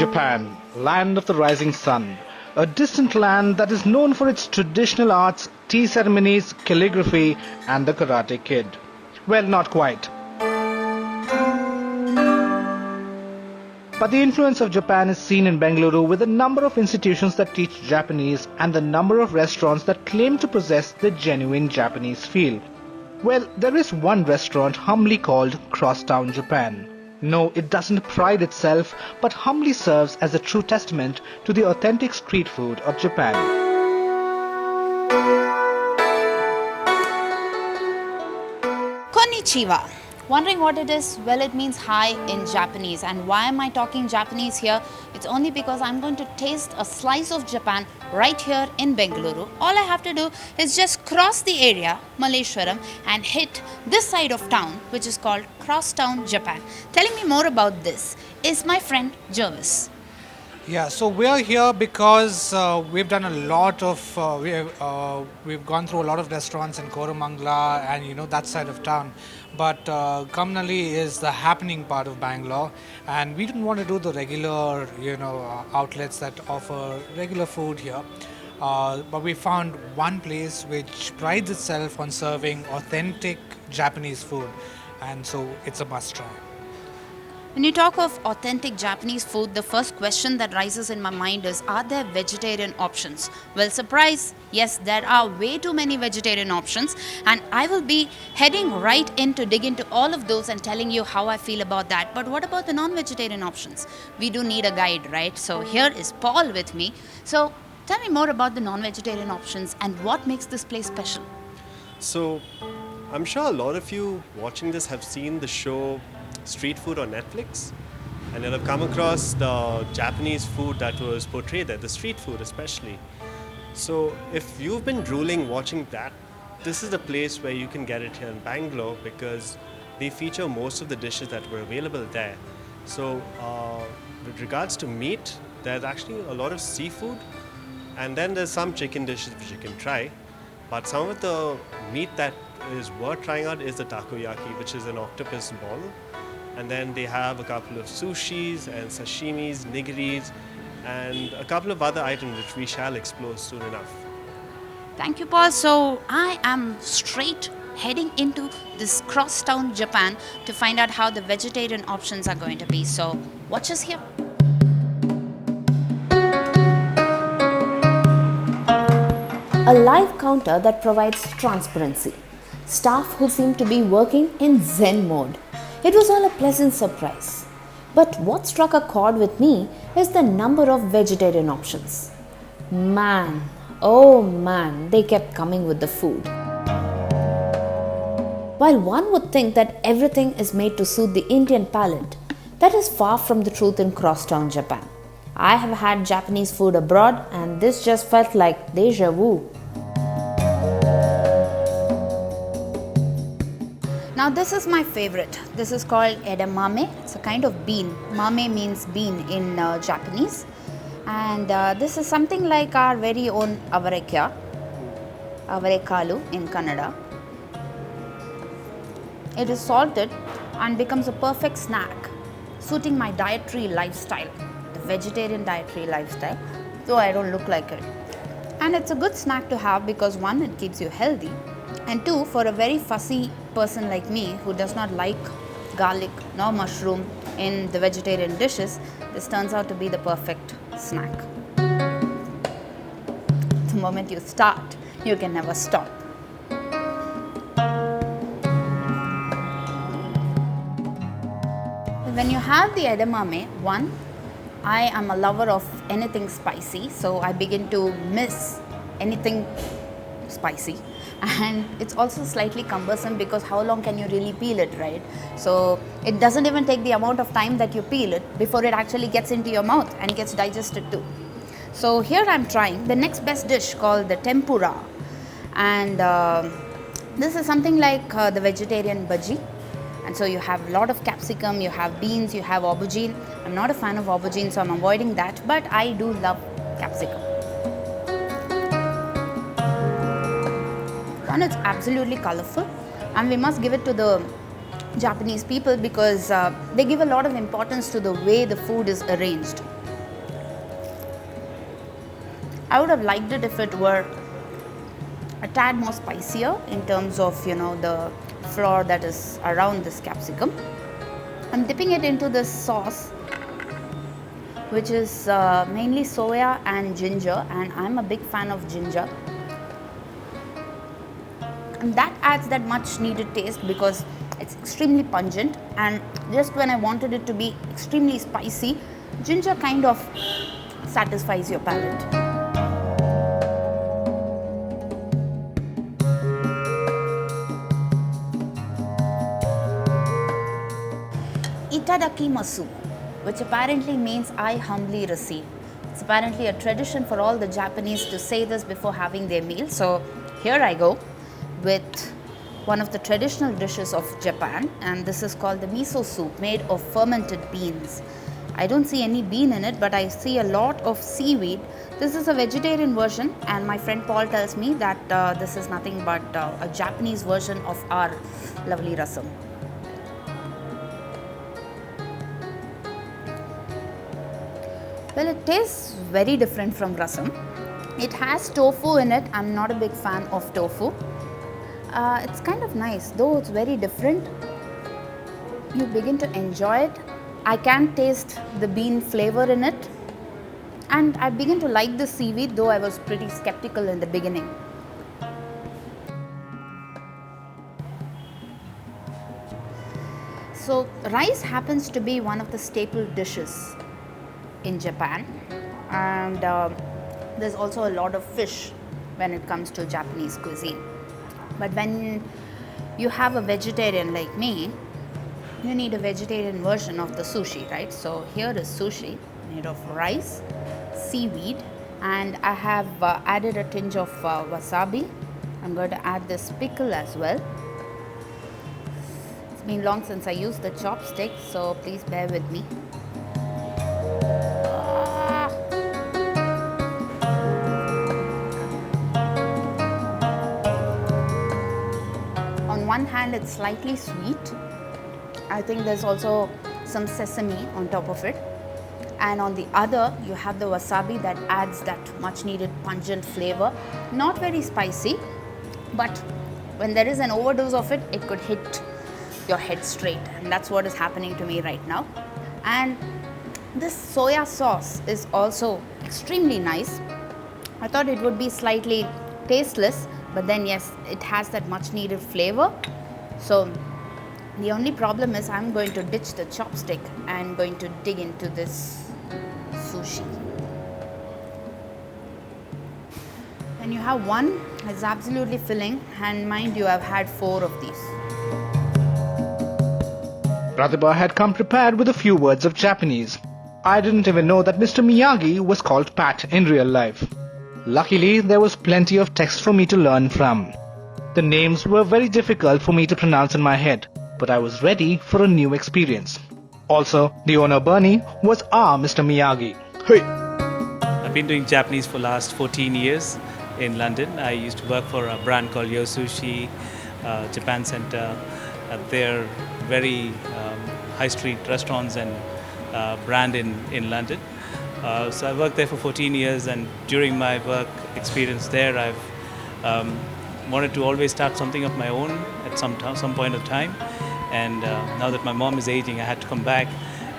Japan, land of the rising sun, a distant land that is known for its traditional arts, tea ceremonies, calligraphy, and the Karate Kid. Well, not quite. But the influence of Japan is seen in Bengaluru with a number of institutions that teach Japanese and the number of restaurants that claim to possess the genuine Japanese feel. Well, there is one restaurant humbly called Crosstown Japan. No, it doesn't pride itself, but humbly serves as a true testament to the authentic street food of Japan. Konnichiwa. Wondering what it is? Well, it means hi in Japanese. And why am I talking Japanese here? It's only because I'm going to taste a slice of Japan right here in Bengaluru. All I have to do is just cross the area, Malleshwaram, and hit this side of town, which is called Crosstown, Japan. Telling me more about this is my friend Jervis. Yeah, so we're here because we've done a lot of, we've gone through a lot of restaurants in Koramangala and that side of town. But Kamnali is the happening part of Bangalore, and we didn't want to do the regular, outlets that offer regular food here. But we found one place which prides itself on serving authentic Japanese food, and so it's a must try. When you talk of authentic Japanese food, the first question that rises in my mind is, are there vegetarian options? Well, surprise, yes, there are way too many vegetarian options, and I will be heading right in to dig into all of those and telling you how I feel about that. But what about the non-vegetarian options? We do need a guide, right? So here is Paul with me. So tell me more about the non-vegetarian options and what makes this place special. So I'm sure a lot of you watching this have seen the show Street Food on Netflix, and you'll have come across the Japanese food that was portrayed there, the street food especially. So if you've been drooling watching that, this is the place where you can get it here in Bangalore, because they feature most of the dishes that were available there. So with regards to meat, there's actually a lot of seafood, and then there's some chicken dishes which you can try. But some of the meat that is worth trying out is the takoyaki, which is an octopus ball. And then they have a couple of sushis and sashimis, nigiris, and a couple of other items which we shall explore soon enough. Thank you, Paul. So I am straight heading into this Crosstown, Japan to find out how the vegetarian options are going to be. So watch us here. A live counter that provides transparency. Staff who seem to be working in Zen mode. It was all a pleasant surprise. But what struck a chord with me is the number of vegetarian options. Man, oh man, they kept coming with the food. While one would think that everything is made to suit the Indian palate, that is far from the truth in Crosstown, Japan. I have had Japanese food abroad, and this just felt like deja vu. Now this is my favorite. This is called Edamame. It's a kind of bean. Mame means bean in Japanese. And this is something like our very own avarekya, avarekalu in Kannada. It is salted and becomes a perfect snack, suiting my dietary lifestyle, the vegetarian dietary lifestyle, though I don't look like it. And it's a good snack to have because one, it keeps you healthy, and two, for a very fussy person like me who does not like garlic nor mushroom in the vegetarian dishes, this turns out to be the perfect snack. The moment you start, you can never stop. When you have the edamame, one, I am a lover of anything spicy, so I begin to miss anything spicy. And it's also slightly cumbersome because how long can you really peel it, right? So it doesn't even take the amount of time that you peel it before it actually gets into your mouth and gets digested too. So here I'm trying the next best dish called the tempura, and this is something like the vegetarian bhaji. And so you have a lot of capsicum, you have beans, you have aubergine. I'm not a fan of aubergine, so I'm avoiding that, but I do love capsicum. One, it's absolutely colorful, and we must give it to the Japanese people because they give a lot of importance to the way the food is arranged. I would have liked it if it were a tad more spicier in terms of, the flour that is around this capsicum. I'm dipping it into this sauce, which is mainly soya and ginger, and I'm a big fan of ginger. And that adds that much needed taste because it's extremely pungent, and just when I wanted it to be extremely spicy, ginger kind of satisfies your palate. Itadakimasu, which apparently means I humbly receive. It's apparently a tradition for all the Japanese to say this before having their meal. So here I go with one of the traditional dishes of Japan, and this is called the Miso Soup, made of fermented beans. I don't see any bean in it, but I see a lot of seaweed. This is a vegetarian version, and my friend Paul tells me that this is nothing but a Japanese version of our lovely rasam. Well, it tastes very different from rasam. It has tofu in it. I'm not a big fan of tofu. It's kind of nice, though it's very different. You begin to enjoy it. I can taste the bean flavor in it. And I begin to like the seaweed, though I was pretty skeptical in the beginning. So, rice happens to be one of the staple dishes in Japan, and there's also a lot of fish when it comes to Japanese cuisine. But when you have a vegetarian like me, you need a vegetarian version of the sushi, right? So here is sushi made of rice, seaweed, and I have added a tinge of wasabi. I'm going to add this pickle as well. It's been long since I used the chopstick, so please bear with me. On one hand, it's slightly sweet. I think there's also some sesame on top of it. And on the other, you have the wasabi that adds that much needed pungent flavor. Not very spicy, but when there is an overdose of it, it could hit your head straight. And that's what is happening to me right now. And this soya sauce is also extremely nice. I thought it would be slightly tasteless, but then yes, it has that much needed flavor. So the only problem is I'm going to ditch the chopstick and going to dig into this sushi. When you have one, it's absolutely filling, and mind you, I've had 4 of these. Pratibha had come prepared with a few words of Japanese. I didn't even know that Mr. Miyagi was called Pat in real life. Luckily, there was plenty of text for me to learn from. The names were very difficult for me to pronounce in my head, but I was ready for a new experience. Also, the owner Bernie was our Mr. Miyagi. Hey! I've been doing Japanese for the last 14 years in London. I used to work for a brand called Yo Sushi, Japan Center. They're very high street restaurants and brand in London. So I worked there for 14 years, and during my work experience there, I've wanted to always start something of my own at some point of time. And now that my mom is aging, I had to come back.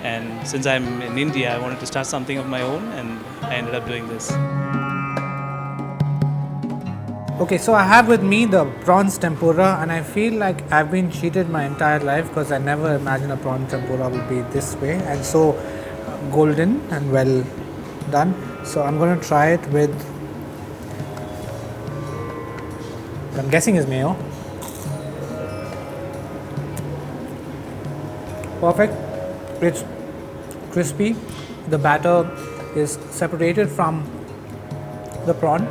And since I'm in India, I wanted to start something of my own, and I ended up doing this. Okay, so I have with me the prawns tempura, and I feel like I've been cheated my entire life because I never imagined a prawn tempura would be this way and so golden and well done. So I'm going to try it with, what I'm guessing is mayo. Perfect. It's crispy. The batter is separated from the prawn,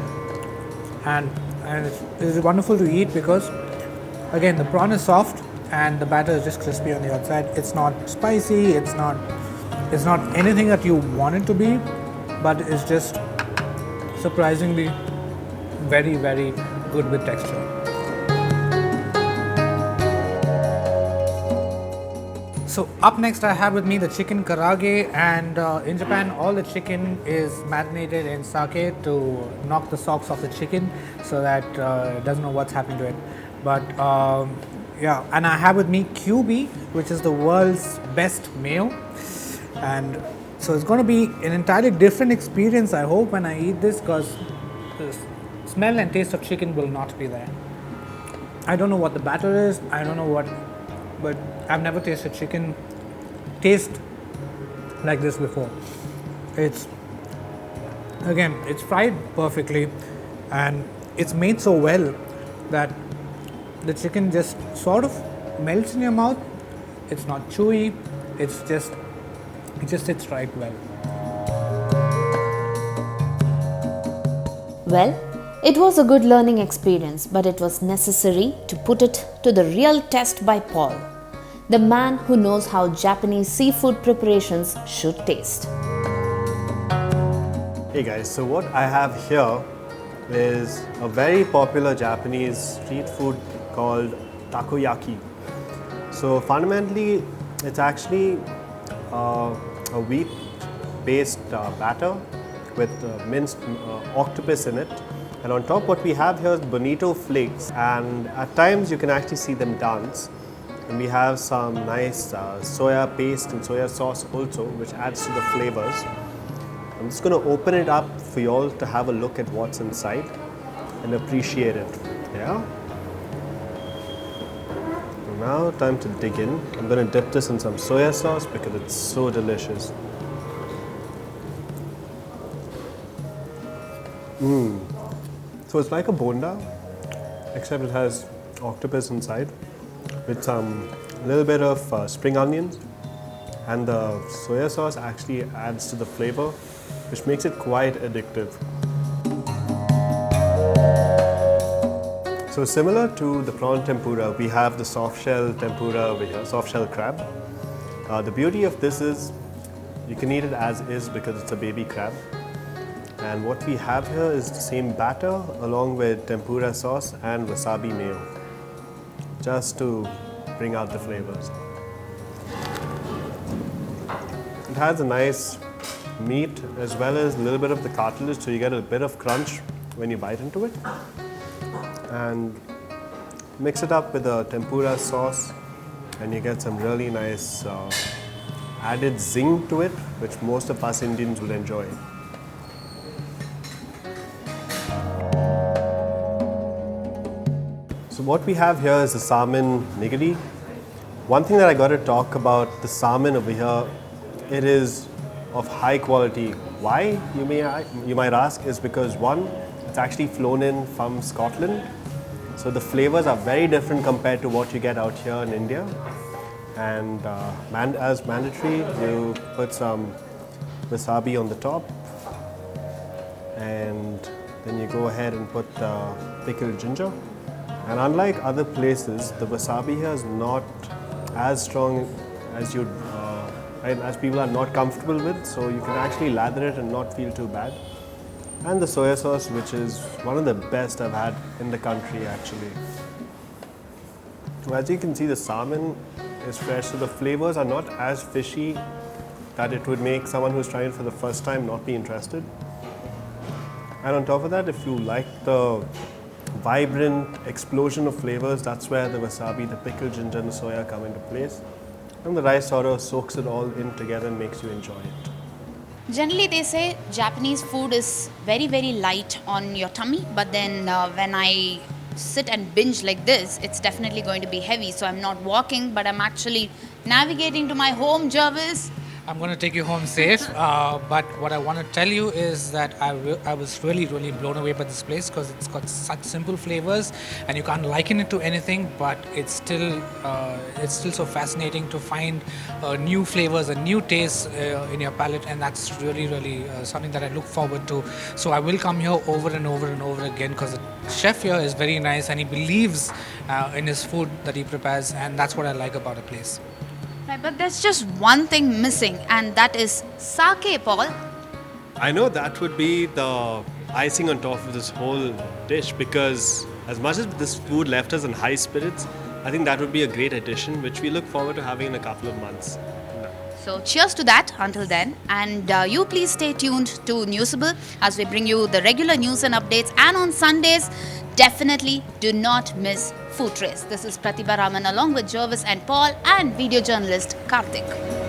and it's wonderful to eat because again the prawn is soft and the batter is just crispy on the outside. It's not spicy, it's not anything that you want it to be, but it's just surprisingly very, very good with texture. So up next I have with me the chicken karaage, and in Japan all the chicken is marinated in sake to knock the socks off the chicken so that it doesn't know what's happening to it. But yeah, and I have with me QB, which is the world's best mayo, and so it's going to be an entirely different experience, I hope, when I eat this, because the smell and taste of chicken will not be there. I don't know what the batter is, I don't know what, but I've never tasted chicken taste like this before. It's, again, it's fried perfectly and it's made so well that the chicken just sort of melts in your mouth. It's not chewy, it just sits right well. Well, it was a good learning experience, but it was necessary to put it to the real test by Paul, the man who knows how Japanese seafood preparations should taste. Hey guys, so what I have here is a very popular Japanese street food called Takoyaki. So fundamentally, it's actually a wheat-based batter with minced octopus in it. And on top what we have here is bonito flakes, and at times you can actually see them dance. And we have some nice soya paste and soya sauce also, which adds to the flavors. I'm just going to open it up for you all to have a look at what's inside and appreciate it. Yeah. Now time to dig in. I'm going to dip this in some soya sauce because it's so delicious. So it's like a bonda, except it has octopus inside with some little bit of spring onions, and the soya sauce actually adds to the flavor, which makes it quite addictive. So similar to the prawn tempura, we have the soft shell tempura over here, soft shell crab. The beauty of this is you can eat it as is because it's a baby crab. And what we have here is the same batter along with tempura sauce and wasabi mayo, just to bring out the flavors. It has a nice meat as well as a little bit of the cartilage, so you get a bit of crunch when you bite into it. And mix it up with the tempura sauce and you get some really nice added zing to it, which most of us Indians will enjoy. So what we have here is the Salmon Negati. One thing that I got to talk about the salmon over here, it is of high quality. Why, you might ask, is because one, it's actually flown in from Scotland. So the flavors are very different compared to what you get out here in India. And as mandatory, you put some wasabi on the top. And then you go ahead and put pickled ginger. And unlike other places, the wasabi here is not as strong as as people are not comfortable with, so you can actually lather it and not feel too bad. And the soya sauce, which is one of the best I've had in the country actually. So as you can see, the salmon is fresh, so the flavors are not as fishy that it would make someone who's trying it for the first time not be interested. And on top of that, if you like the vibrant explosion of flavors, that's where the wasabi, the pickled ginger and the soya come into place. And the rice sort of soaks it all in together and makes you enjoy it. Generally, they say Japanese food is very, very light on your tummy, but then when I sit and binge like this, it's definitely going to be heavy. So I'm not walking, but I'm actually navigating to my home, Jarvis. I'm going to take you home safe, but what I want to tell you is that I was really blown away by this place because it's got such simple flavors and you can't liken it to anything, but it's still so fascinating to find new flavors and new tastes in your palate, and that's really something that I look forward to. So I will come here over and over again because the chef here is very nice and he believes in his food that he prepares, and that's what I like about a place. Right, but there's just one thing missing, and that is sake, Paul. I know that would be the icing on top of this whole dish, because as much as this food left us in high spirits, I think that would be a great addition, which we look forward to having in a couple of months. So cheers to that until then, and you please stay tuned to Newsable as we bring you the regular news and updates, and on Sundays definitely do not miss Food Trace. This is Pratibha Raman along with Jervis and Paul and video journalist Karthik.